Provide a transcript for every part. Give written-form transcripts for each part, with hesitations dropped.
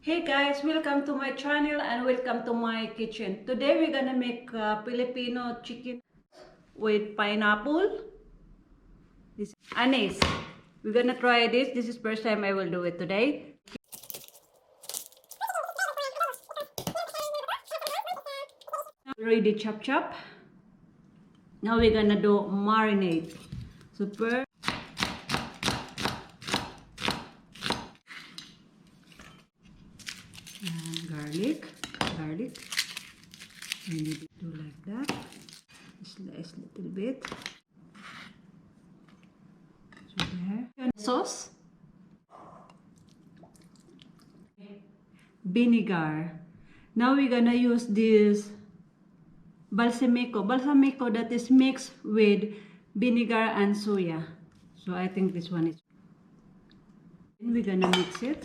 Hey guys, welcome to my channel and welcome to my kitchen. Today we're gonna make Filipino chicken with pineapple. This anise. We're gonna try this. This is first time I will do it today. Already chop. Now we're gonna do marinade. So first, garlic. We need to do like that. Slice a little bit. So there. Sauce. Vinegar. Now we're gonna use this balsamico that is mixed with vinegar and soya. So I think this one is. And we're gonna mix it.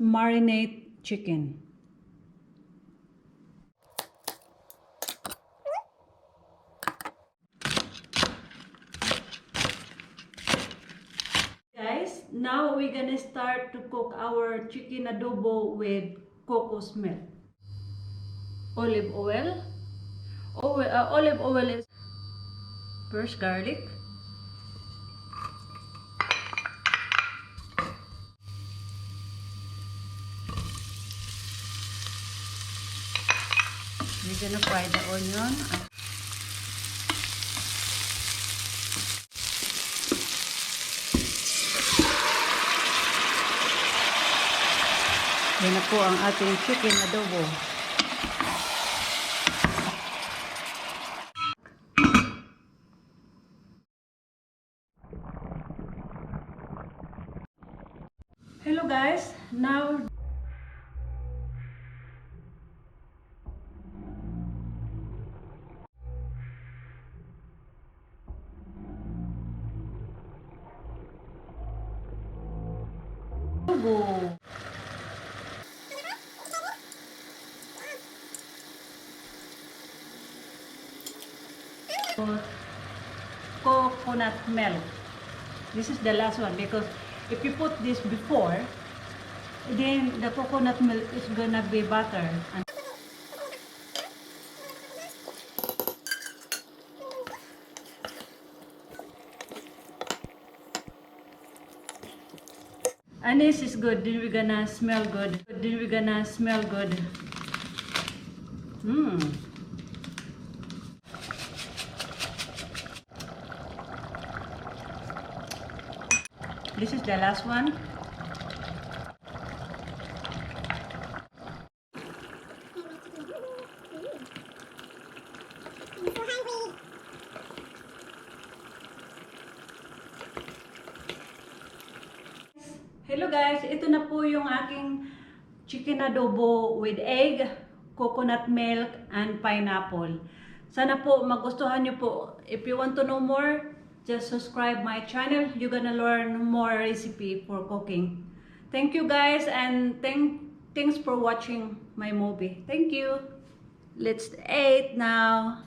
Marinate chicken. Guys, now we're gonna start to cook our chicken adobo with coconut milk. Olive oil. Olive oil is first garlic. We're gonna fry the onion. Yan na po ang ating chicken adobo. Hello guys, now adobo. Coconut milk. This is the last one because if you put this before, then the coconut milk is gonna be butter. Anise is good, then we're gonna smell good. This is the last one. Hello guys, ito na po yung aking chicken adobo with egg, coconut milk, and pineapple. Sana po magustuhan nyo po. If you want to know more, just subscribe my channel. You're gonna learn more recipe for cooking. Thank you guys and thanks for watching my movie. Thank you. Let's eat now.